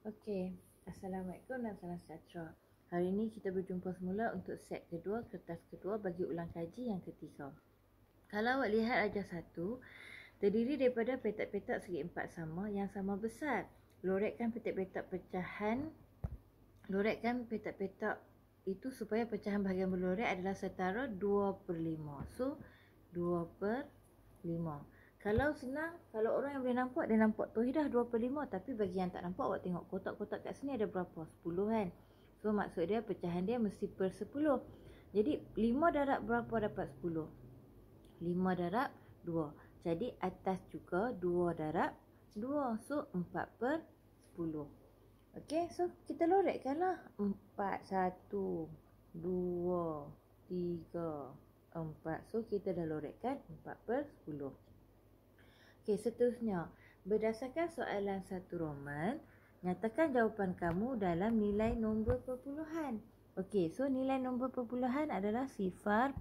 Okey, Assalamualaikum dan salam sejahtera. Hari ini kita berjumpa semula untuk set kedua, kertas kedua bagi ulang kaji yang ketiga. Kalau awak lihat ajar satu, terdiri daripada petak-petak segi empat sama yang sama besar. Lorekkan petak-petak itu supaya pecahan bahagian berlorek adalah setara 2/5. So, 2/5. Kalau senang, kalau orang yang boleh nampak, dia nampak tu dah 2/5. Tapi bagi yang tak nampak, awak tengok kotak-kotak kat sini ada berapa? 10 kan? So maksud dia pecahan dia mesti per 10. Jadi 5 darab berapa dapat 10? 5 darab 2. Jadi atas juga 2 darab 2. So 4/10. Okey, so kita lorekkanlah. 4, 1, 2, 3, 4. So kita dah lorekkan 4/10. Okey, seterusnya, berdasarkan soalan 1 Roman, nyatakan jawapan kamu dalam nilai nombor perpuluhan. Okey, so nilai nombor perpuluhan adalah 0.4.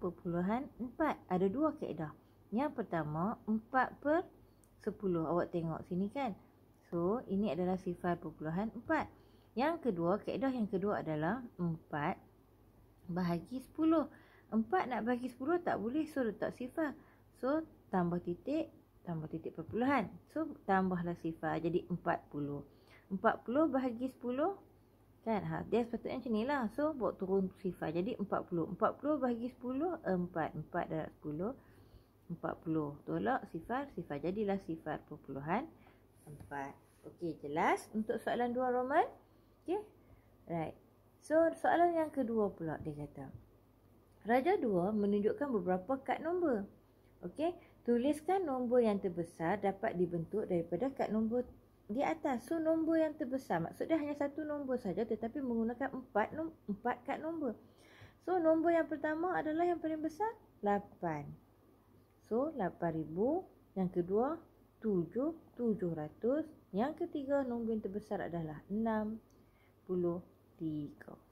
Ada dua kaedah. Yang pertama, 4/10. Awak tengok sini kan. So, ini adalah 0.4. Yang kedua, kaedah yang kedua adalah 4 bahagi 10. 4 nak bagi 10 tak boleh, so letak sifar. So, tambah titik perpuluhan. So, tambahlah sifar jadi 40. 40 bahagi 10 kan? Dia sepatutnya macam ni lah. So, buat turun sifar jadi 40. 40 bahagi 10, 4. 4 darab 10, 40. Tolak sifar, jadilah 0.4. Okey, jelas untuk soalan 2 Roman? Okey. Right. So, soalan yang kedua pula dia kata, Raja 2 menunjukkan beberapa kad nombor. Okey, tuliskan nombor yang terbesar dapat dibentuk daripada kad nombor di atas. So, nombor yang terbesar maksudnya hanya satu nombor saja tetapi menggunakan 4 kad nombor. So, nombor yang pertama adalah yang paling besar, 8. So, 8,000. Yang kedua, 7,700. Yang ketiga, nombor yang terbesar adalah 63.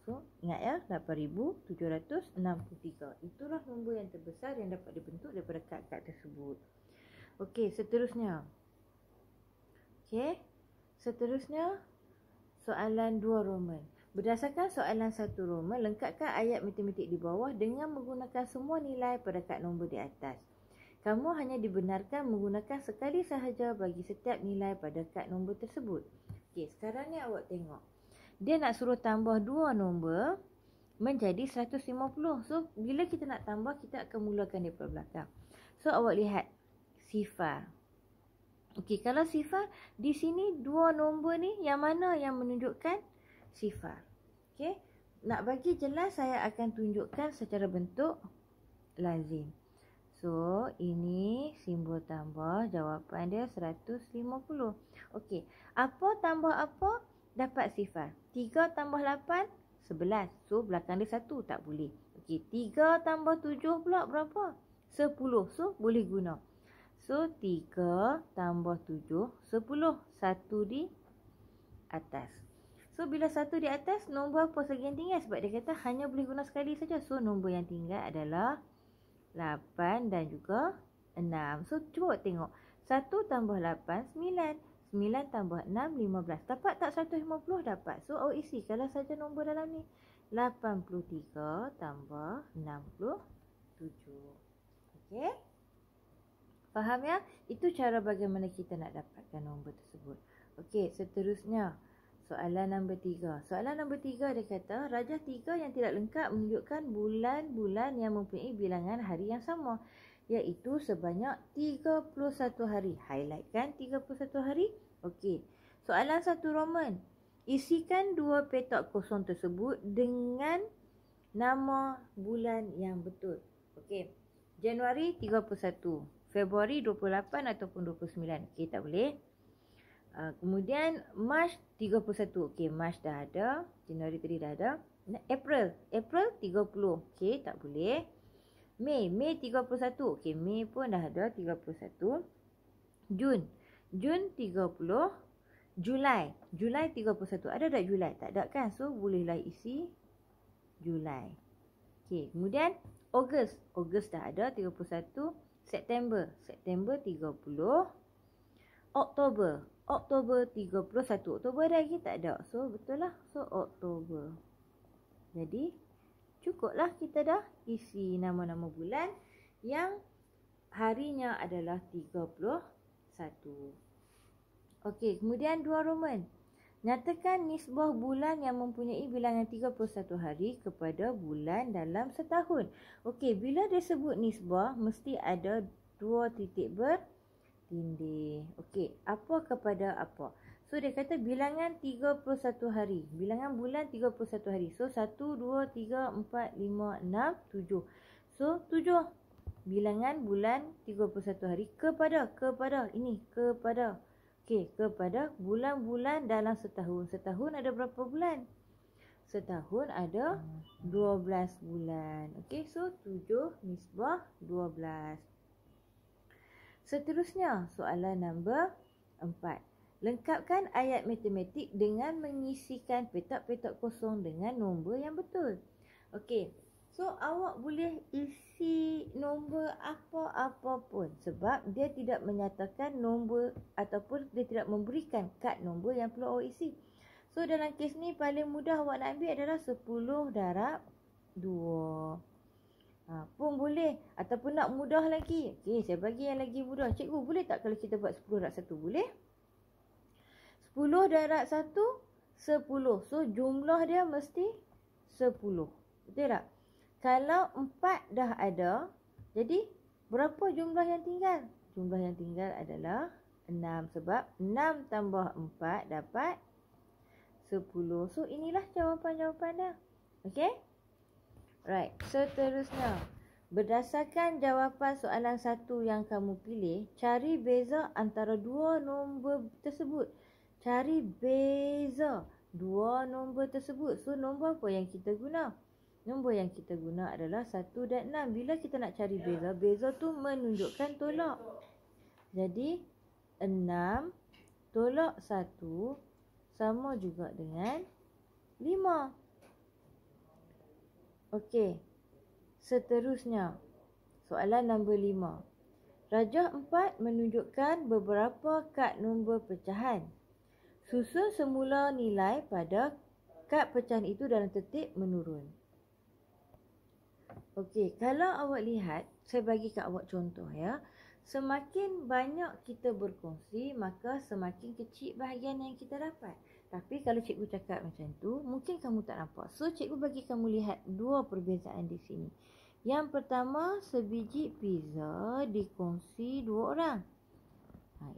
So, ingat ya, 8,763. Itulah nombor yang terbesar yang dapat dibentuk daripada kad-kad tersebut. Okey, seterusnya. Soalan 2 Roman. Berdasarkan soalan 1 Roman, lengkapkan ayat matematik di bawah dengan menggunakan semua nilai pada kad nombor di atas. Kamu hanya dibenarkan menggunakan sekali sahaja bagi setiap nilai pada kad nombor tersebut. Okey, sekarang ni awak tengok. Dia nak suruh tambah 2 nombor menjadi 150. So, bila kita nak tambah, kita akan mulakan daripada belakang. So, awak lihat sifar. Okey, kalau sifar, di sini 2 nombor ni, yang mana yang menunjukkan sifar? Okey, nak bagi jelas, saya akan tunjukkan secara bentuk lazim. So, ini simbol tambah, jawapan dia 150. Okey, apa tambah apa? Dapat sifar. 3 tambah 8, 11. So, belakang dia 1, tak boleh. Okey, 3 tambah 7 pula berapa? 10. So, boleh guna. So, 3 tambah 7, 10. 1 di atas. So, bila 1 di atas, nombor apa lagi yang tinggal? Sebab dia kata hanya boleh guna sekali saja. So, nombor yang tinggal adalah 8 dan juga 6. So, cuba tengok. 1 tambah 8, 9. 9 tambah 6, 15. Dapat tak 150? Dapat. So, awak isi kalau saja nombor dalam ni. 83 tambah 67. Okey? Faham ya? Itu cara bagaimana kita nak dapatkan nombor tersebut. Okey, seterusnya. Soalan nombor 3. Soalan nombor 3 dia kata, Rajah 3 yang tidak lengkap menunjukkan bulan-bulan yang mempunyai bilangan hari yang sama, iaitu sebanyak 31 hari. Highlight kan 31 hari? Okey. Soalan 1 Roman. Isikan 2 petak kosong tersebut dengan nama bulan yang betul. Okey. Januari 31, Februari 28 ataupun 29. Okey, tak boleh. Kemudian Mac 31. Okey, Mac dah ada. Januari tadi dah ada. April 30. Okey, tak boleh. Mei 31. Okey, Mei pun dah ada 31. Jun 30. Julai 31. Ada tak Julai? Tak ada kan? So, bolehlah isi Julai. Okey, kemudian Ogos dah ada 31. September 30. Oktober 31. Oktober ada lagi tak ada. So betul lah. So Oktober. Jadi cukuplah kita dah isi nama-nama bulan yang harinya adalah 31. Okey, kemudian 2 Roman. Nyatakan nisbah bulan yang mempunyai bilangan 31 hari kepada bulan dalam setahun. Okey, bila dia sebut nisbah mesti ada 2 titik bertindih. Okey, apa kepada apa? So dia kata bilangan 31 hari. Bilangan bulan 31 hari. So 1, 2, 3, 4, 5, 6, 7. So 7 bilangan bulan 31 hari kepada ini kepada. Okey, kepada bulan-bulan dalam setahun. Setahun ada berapa bulan? Setahun ada 12 bulan. Okey, so 7 nisbah 12. Seterusnya, soalan nombor 4. Lengkapkan ayat matematik dengan mengisikan petak-petak kosong dengan nombor yang betul. Okey, so awak boleh isi nombor apa-apa pun sebab dia tidak menyatakan nombor ataupun dia tidak memberikan kad nombor yang perlu awak isi. So dalam kes ni paling mudah awak nak ambil adalah 10 darab 2. Pun boleh. Ataupun nak mudah lagi. Okey, saya bagi yang lagi mudah. Cikgu, boleh tak kalau kita buat 10 darab 1? Boleh. 10 darab 1, 10. So, jumlah dia mesti 10. Betul tak? Kalau 4 dah ada, jadi berapa jumlah yang tinggal? Jumlah yang tinggal adalah 6. Sebab 6 tambah 4 dapat 10. So, inilah jawapan-jawapan dia. Okey? Right, seterusnya. Berdasarkan jawapan soalan 1 yang kamu pilih, cari beza antara dua nombor tersebut. Cari beza dua nombor tersebut. So, nombor apa yang kita guna? Nombor yang kita guna adalah 1 dan 6. Bila kita nak cari beza, beza tu menunjukkan tolak. Jadi, 6 tolak 1 sama juga dengan 5. Okey, seterusnya, soalan nombor 5. Rajah 4 menunjukkan beberapa kad nombor pecahan. Susun semula nilai pada kad pecahan itu dalam tertib menurun. Okey, kalau awak lihat, saya bagi kat awak contoh ya. Semakin banyak kita berkongsi, maka semakin kecil bahagian yang kita dapat. Tapi kalau cikgu cakap macam tu, mungkin kamu tak nampak. So, cikgu bagi kamu lihat dua perbezaan di sini. Yang pertama, sebiji pizza dikongsi 2 orang.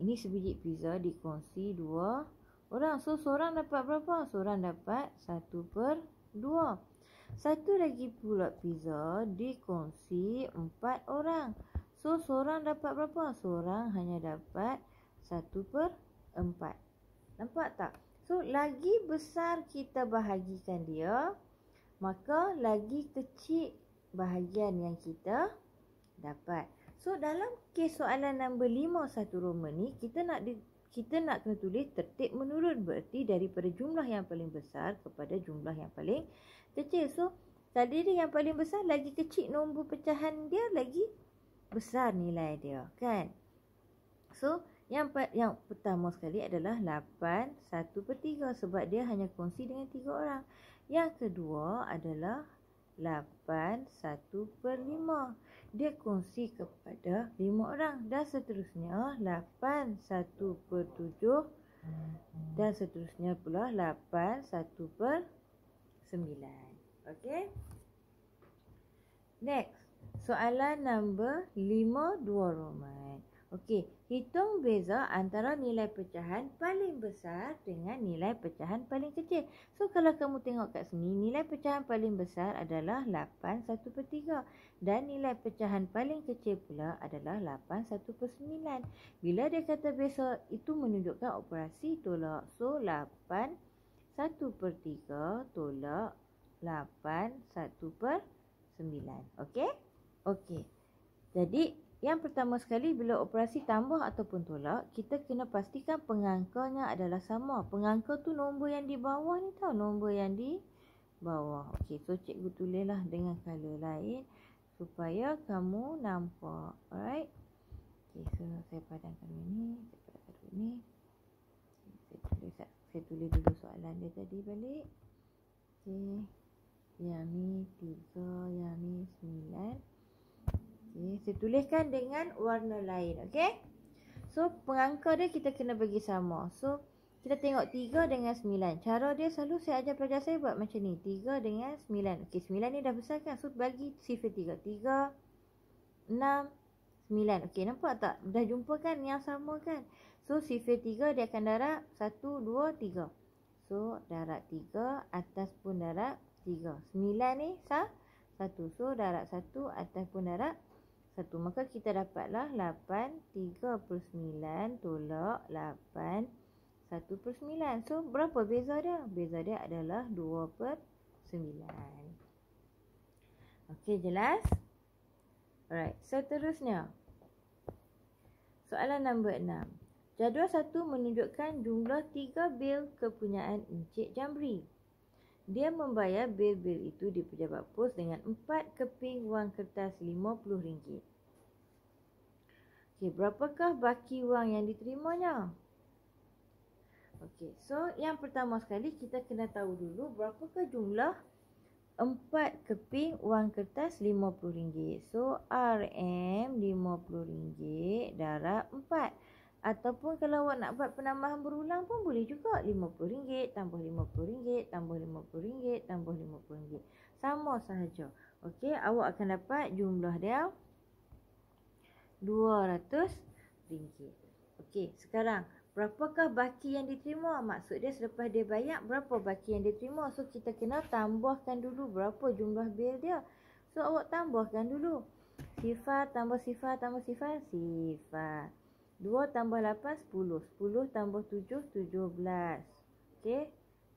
Ini sebiji pizza dikongsi 2 orang. So, seorang dapat berapa? Seorang dapat 1/2. Satu lagi pula pizza dikongsi 4 orang. So, seorang dapat berapa? Seorang hanya dapat 1/4. Nampak tak? So, lagi besar kita bahagikan dia, maka lagi kecil bahagian yang kita dapat. So, dalam kes soalan nombor 5 1 Roman ni, kita nak kena tulis tertib menurun. Berarti daripada jumlah yang paling besar kepada jumlah yang paling kecil. So, tadi dia yang paling besar, lagi kecil nombor pecahan dia, lagi besar nilai dia, kan? So, yang pertama sekali adalah 8 1/3 sebab dia hanya kongsi dengan 3 orang. Yang kedua adalah 8 1/5. Dia kongsi kepada 5 orang. Dan seterusnya 8 1/7. Dan seterusnya pula 8 1/9. Okey. Next. Soalan nombor 5 2 Roman. Okey, hitung beza antara nilai pecahan paling besar dengan nilai pecahan paling kecil. So, kalau kamu tengok kat sini, nilai pecahan paling besar adalah 8 1/3 dan nilai pecahan paling kecil pula adalah 8 1/9. Bila dia kata beza, itu menunjukkan operasi tolak. So, 8 1/3 tolak 8 1/9. Okey? Okey. Jadi, yang pertama sekali, bila operasi tambah ataupun tolak, kita kena pastikan pengangkanya adalah sama. Pengangka tu nombor yang di bawah ni tau. Nombor yang di bawah. Okey, so cikgu tulislah dengan color lain supaya kamu nampak. Alright. Okey, so saya padamkan ini. Saya padamkan ini. saya tulis dulu soalan dia tadi balik. Okey. Yang ni 3, yang ni 9. Okey, saya tuliskan dengan warna lain. Okey. So, pengangka dia kita kena bagi sama. So, kita tengok 3 dengan 9. Cara dia selalu saya ajar pelajar saya buat macam ni. 3 dengan 9. Okey, 9 ni dah besar kan? So, bagi sifar 3. 3, 6, 9. Okey, nampak tak? Dah jumpa kan yang sama kan? So, sifar 3 dia akan darab 1, 2, 3. So, darab 3, atas pun darab 3. 9 ni 1. So, darab 1, atas pun darab 1. Maka kita dapatlah 8, 3/9 tolak 8, 1/9. So, berapa beza dia? Beza dia adalah 2/9. Okey, jelas? Alright, seterusnya. Soalan nombor 6. Jadual 1 menunjukkan jumlah 3 bil kepunyaan Encik Jamri. Dia membayar bil-bil itu di pejabat pos dengan 4 keping wang kertas RM50. Okey, berapakah baki wang yang diterimanya? Okey, so yang pertama sekali kita kena tahu dulu berapakah jumlah 4 keping wang kertas RM50. So, RM RM50 darab 4. Ataupun kalau awak nak buat penambahan berulang pun boleh juga. RM50 tambah RM50 tambah RM50 tambah RM50. Sama sahaja. Okey, awak akan dapat jumlah dia RM200. Okey, sekarang berapakah baki yang diterima? Maksud dia selepas dia bayar, berapa baki yang diterima? So, kita kena tambahkan dulu berapa jumlah bil dia. So, awak tambahkan dulu. Sifar tambah sifar tambah sifar, sifar. 2 tambah 8, 10. 10 tambah 7, 17. Okey.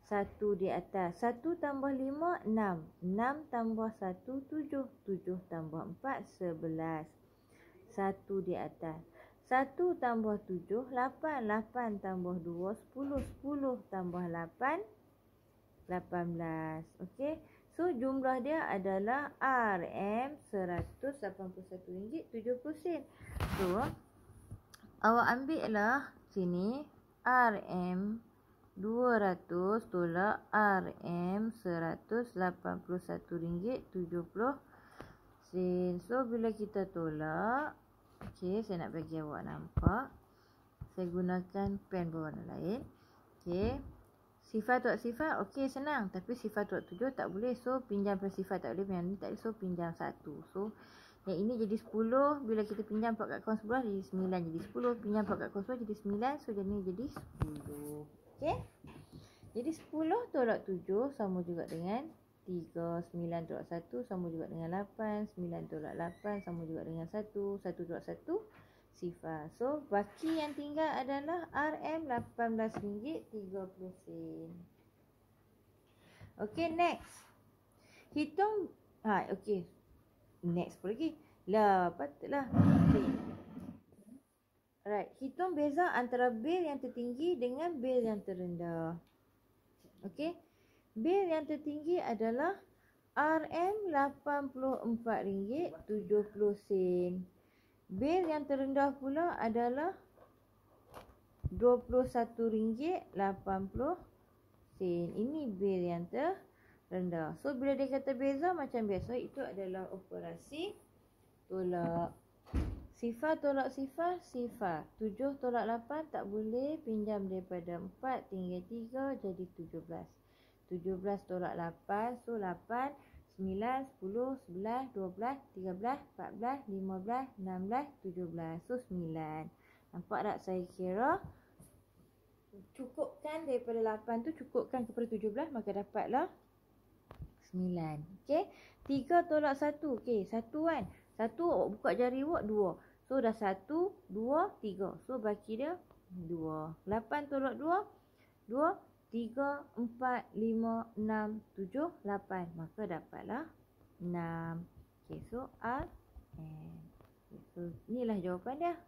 1 di atas. 1 tambah 5, 6. 6 tambah 1, 7. 7 tambah 4, 11. 1 di atas. 1 tambah 7, 8. 8 tambah 2, 10. 10 tambah 8, 18. Okey. So, jumlah dia adalah RM181.70. So, awak ambil lah sini RM200 tolak RM181.70. So, bila kita tolak, okey, saya nak bagi awak nampak. Saya gunakan pen berwarna lain. Okey. Sifar tolak sifar, okey, senang. Tapi sifar tolak 7 tak boleh. So, pinjam plus sifar tak boleh. Yang ni tak boleh. So, pinjam 1. So, yang ini jadi 10. Bila kita pinjam 4 kat kawan sebelah jadi 9. Jadi 10. Pinjam 4 kat kawan sebelah jadi 9. So, jadi 10. Okey. Jadi 10 tolak 7 sama juga dengan 3. 9 tolak 1 sama juga dengan 8. 9 tolak 8 sama juga dengan 1. 1 tolak 1 sifar. So, baki yang tinggal adalah RM18.30. Okey, next. Hitung. Okey. Next apa lagi? Lah, patutlah. Okay. Alright. Hitung beza antara bil yang tertinggi dengan bil yang terendah. Okey. Bil yang tertinggi adalah RM84.70. Bil yang terendah pula adalah RM21.80. Ini bil yang terendah. So, bila dia kata beza macam biasa, itu adalah operasi tolak. Sifar tolak sifar, sifar. 7 tolak 8 tak boleh. Pinjam daripada 4 tinggal 3 jadi 17. 17 tolak 8. So, 8, 9, 10, 11, 12, 13, 14, 15, 16, 17. So, 9. Nampak tak saya kira? Cukupkan daripada 8 tu, cukupkan kepada 17, maka dapatlah 9. Okey. 3 tolak 1. Okey, 1 kan. 1 awak buka jari awak 2. So, dah 1, 2, 3. So, baki dia 2. 8 tolak 2. 2, 3, 4, 5, 6, 7, 8. Maka dapatlah 6. Okey, so RM. So, inilah jawapan dia.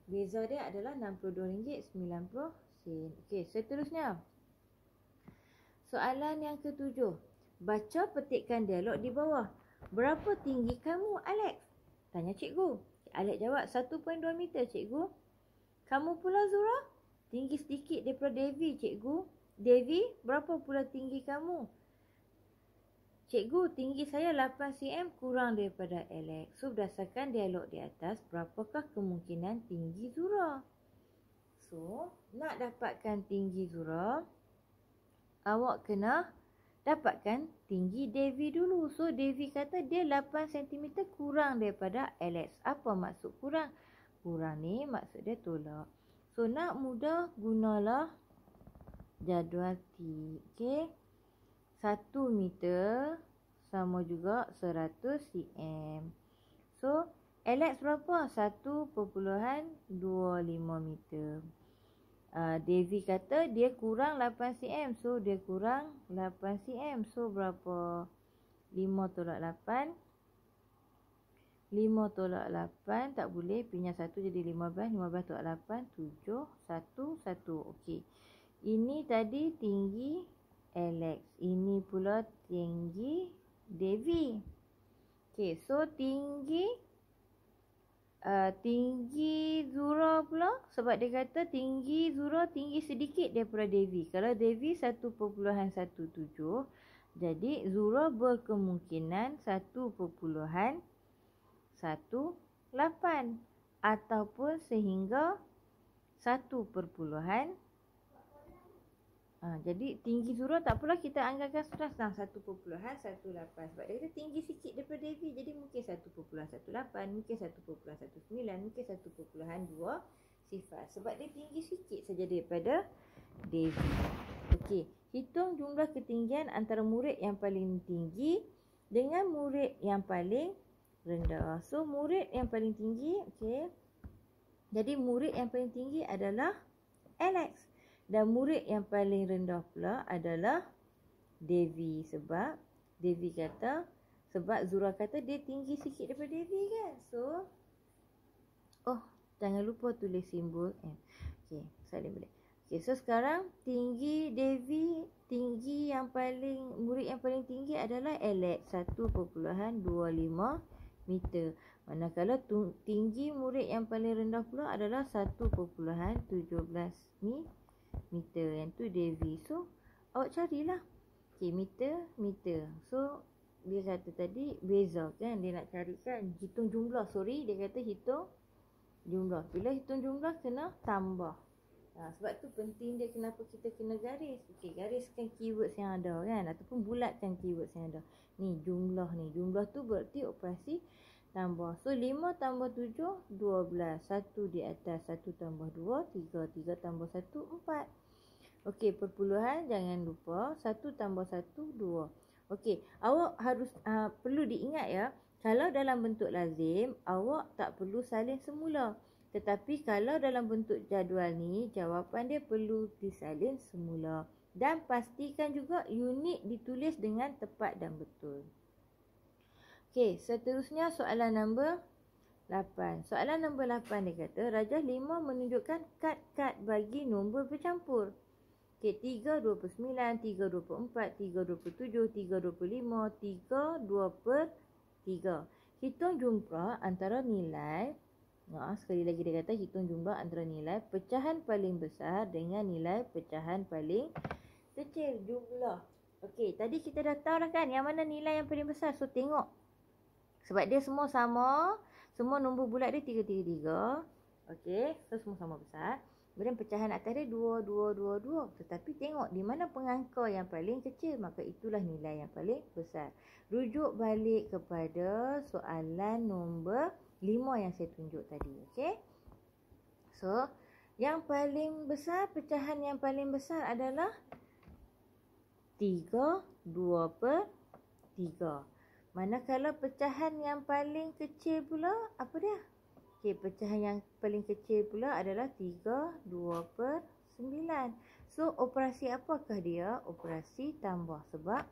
Beza dia adalah RM62.90. Okey, seterusnya. Soalan yang ke-7. Baca petikan dialog di bawah. Berapa tinggi kamu, Alex? Tanya cikgu. Alex jawab 1.2 meter, cikgu. Kamu pula, Zura? Tinggi sedikit daripada Devi, cikgu. Devi, berapa pula tinggi kamu? Cikgu, tinggi saya 8 cm kurang daripada Alex. So, berdasarkan dialog di atas, berapakah kemungkinan tinggi Zura? So, nak dapatkan tinggi Zura, awak kena dapatkan tinggi Devi dulu. So, Devi kata dia 8 cm kurang daripada Alex. Apa maksud kurang? Kurang ni maksud dia tolak. So, nak mudah, gunalah jadual T. Okay. 1 meter sama juga 100 cm. So, Alex berapa? 1.25 meter. Devi kata dia kurang 8 cm. So, dia kurang 8 cm. So, berapa? 5 tolak 8. 5 tolak 8. Tak boleh. Pindah 1 jadi 15. 15 tolak 8. 7. 1. 1. Okey. Ini tadi tinggi Alex. Ini pula tinggi Devi. Okey. So, tinggi Zura pula, sebab dia kata tinggi Zura tinggi sedikit daripada Devi. Kalau Devi 1.17, jadi Zura berkemungkinan 1.18 ataupun sehingga 1. Jadi tinggi Zura tak apalah, kita anggarkan senang 1.18. Sebab dia kata tinggi sikit daripada Devi, jadi mungkin 1.18, mungkin 1.19, mungkin 1.2 sifar. Sebab dia tinggi sikit saja daripada Devi. Okey, hitung jumlah ketinggian antara murid yang paling tinggi dengan murid yang paling rendah. So, murid yang paling tinggi, okey. Jadi murid yang paling tinggi adalah Alex. Dan murid yang paling rendah pula adalah Devi. Sebab Devi kata, sebab Zura kata dia tinggi sikit daripada Devi kan. So, jangan lupa tulis simbol M. Okey, salin balik. Okey, so sekarang tinggi Devi, tinggi yang paling, murid yang paling tinggi adalah Alex, 1.25 meter. Manakala tinggi murid yang paling rendah pula adalah 1.17 meter. Yang tu Devi. So, awak carilah. Okay, meter. So, dia kata tadi beza kan. Dia nak carikan hitung jumlah. Dia kata hitung jumlah. Bila hitung jumlah kena tambah. Sebab tu penting dia kenapa kita kena garis. Okay, gariskan keywords yang ada kan. Ataupun bulatkan keywords yang ada. Ni jumlah ni. Jumlah tu berarti operasi tambah. So, 5 tambah 7, 12. 1 di atas. 1 tambah 2, 3. 3 tambah 1, 4. Okey, perpuluhan jangan lupa. 1 tambah 1, 2. Okey, awak harus perlu diingat ya. Kalau dalam bentuk lazim, awak tak perlu salin semula. Tetapi kalau dalam bentuk jadual ni, jawapan dia perlu disalin semula. Dan pastikan juga unit ditulis dengan tepat dan betul. Okey, seterusnya soalan nombor 8. Soalan nombor 8 dia kata, rajah 5 menunjukkan kad-kad bagi nombor bercampur. Okey, 3, 29, 3, 24, 3, 27, 3, 25, 3, 2/3. Hitung jumlah antara nilai, sekali lagi dia kata hitung jumlah antara nilai pecahan paling besar dengan nilai pecahan paling kecil. Jumlah. Okey, tadi kita dah tahu dah kan yang mana nilai yang paling besar. So, tengok. Sebab dia semua sama. Semua nombor bulat dia 3, 3, 3. Okey, so semua sama besar. Kemudian pecahan atas dia 2, 2, 2, 2. Tetapi tengok di mana pengangka yang paling kecil. Maka itulah nilai yang paling besar. Rujuk balik kepada soalan nombor 5 yang saya tunjuk tadi. Okey. So, yang paling besar, pecahan yang paling besar adalah 3, 2/3. Manakala pecahan yang paling kecil pula, apa dia? Okey, pecahan yang paling kecil pula adalah 3, 2/9. So, operasi apakah dia? Operasi tambah sebab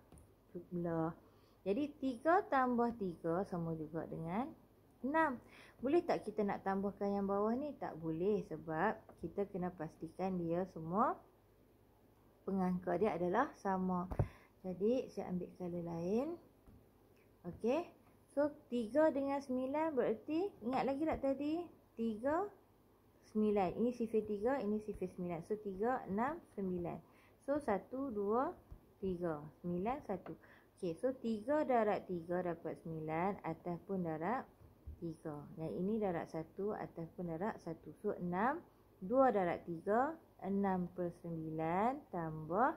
jumlah. Jadi, 3 tambah 3 sama juga dengan 6. Boleh tak kita nak tambahkan yang bawah ni? Tak boleh sebab kita kena pastikan dia semua pengangka dia adalah sama. Jadi, saya ambil color lain. Okey. So, 3 dengan 9 berarti, ingat lagi tak tadi? 3, 9. Ini sifar 3, ini sifar 9. So, 3, 6, 9. So 1, 2, 3. 9, 1. Okey, so 3 darab 3 dapat 9. Atas pun darab 3. Yang ini darab 1. Atas pun darab 1. So 6. 2 darab 3. 6 per 9 tambah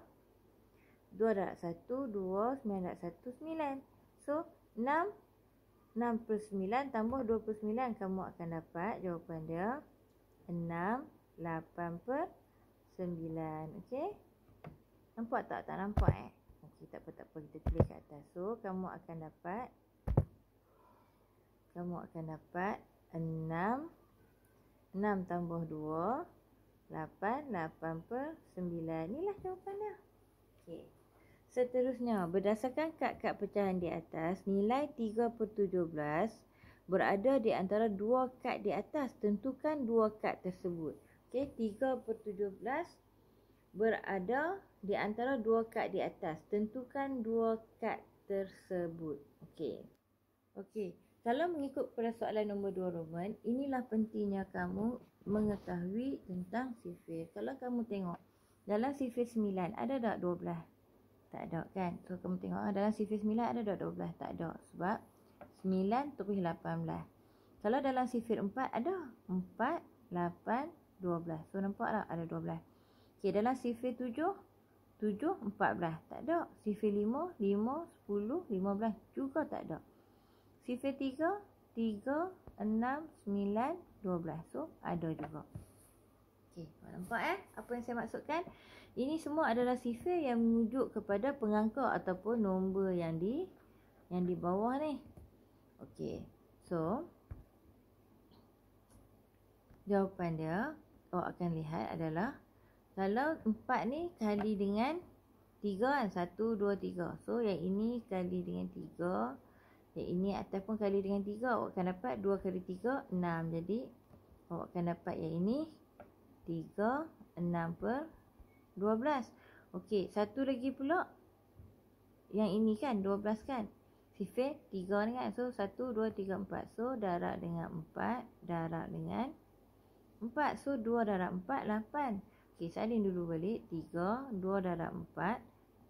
2 darab 1. 2. 9 darab 1. 9. So 6. 6 per 9 tambah 2 per 9. Kamu akan dapat jawapan dia 6. 8 per 9. Okey. Nampak tak? Tak nampak Okey, tak apa. Kita tulis kat atas. So, kamu akan dapat 6. 6 tambah 2. 8. 8 per 9. Inilah jawapan dia. Okey. Seterusnya, berdasarkan kad-kad pecahan di atas, nilai 3 per 17 berada di antara dua kad di atas. Tentukan dua kad tersebut. Okey, 3 per 17 berada di antara dua kad di atas. Tentukan dua kad tersebut. Okey. Kalau mengikut pada soalan nombor 2 Roman, inilah pentingnya kamu mengetahui tentang sifir. Kalau kamu tengok, dalam sifir 9 ada tak 12? Tak ada kan? So, kamu tengok dalam sifir 9 ada tak 12? Tak ada. Sebab 9 terus 18. Kalau dalam sifir 4 ada 4, 8, 12. So, nampak tak ada 12? Okey, dalam sifir 7, 14. Tak ada. Sifir 5, 5, 10, 15. Juga tak ada. Sifir 3, 6, 9, 12. So, ada juga. Okey, nampak apa yang saya maksudkan? Ini semua adalah sifir yang menunjuk kepada pengangka ataupun nombor yang di bawah ni. Okey. So, jawapan dia awak akan lihat adalah kalau 4 ni kali dengan 3 kan. 1, 2, 3. So, yang ini kali dengan 3. Yang ini atas pun kali dengan 3. Awak akan dapat 2 kali 3, 6. Jadi, awak akan dapat yang ini 3, 6 per 12. Okey, satu lagi pula. Yang ini kan, 12 kan. Sifir 3 ni kan. So, 1, 2, 3, 4. So, darab dengan 4. Darab dengan 4. So, 2 darab 4, 8. Okey, salin dulu balik. 3, 2 darab 4,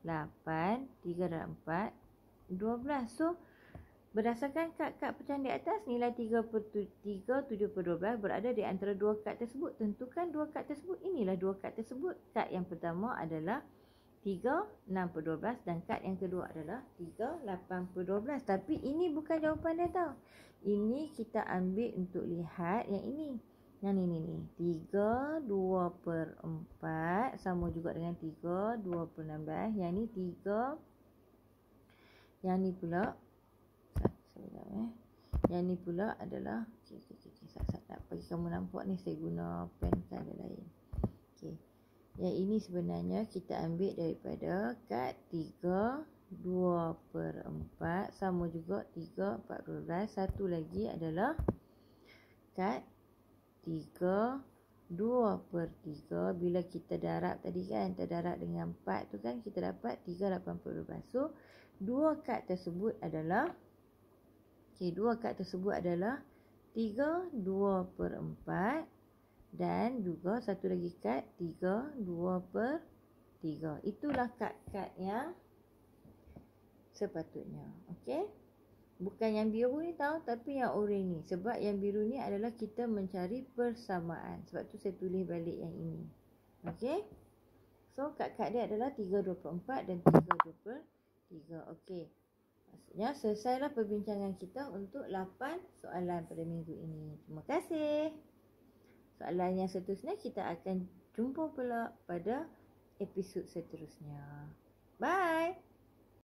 8. 3 darab 4, 12. So, berdasarkan kad-kad pecahan di atas, nilai 3 per 7 per 12 berada di antara dua kad tersebut. Tentukan dua kad tersebut. Inilah dua kad tersebut. Kad yang pertama adalah 3, 6 per 12 dan kad yang kedua adalah 3, 8 per 12. Tapi ini bukan jawapan dia tau. Ini kita ambil untuk lihat yang ini. Yang ni. 3, 2 per 4 sama juga dengan 3, 2 per 16. Yang ni 3. Yang ni pula Yang ni pula adalah nak bagi kamu nampak ni, saya guna pen color lain. Okey. Yang ini sebenarnya kita ambil daripada kad 3, 2 per 4 sama juga 3, 4 per 12. Satu lagi adalah kad 3, 2 per 3. Bila kita darab tadi kan, kita darab dengan 4 tu kan, kita dapat 3, 8 per 12. So, dua kad tersebut adalah 3, 2 per 4 dan juga satu lagi kad 3, 2 per 3. Itulah kad-kad yang sepatutnya. Okey. Bukan yang biru ni tau, tapi yang oranye ni. Sebab yang biru ni adalah kita mencari persamaan. Sebab tu saya tulis balik yang ini. Okey. So, kad-kad dia adalah 3, 2 per 4 dan 3, 2 per 3. Okey. Maksudnya selesailah perbincangan kita untuk 8 soalan pada minggu ini. Terima kasih. Soalan yang seterusnya kita akan jumpa pula pada episod seterusnya. Bye.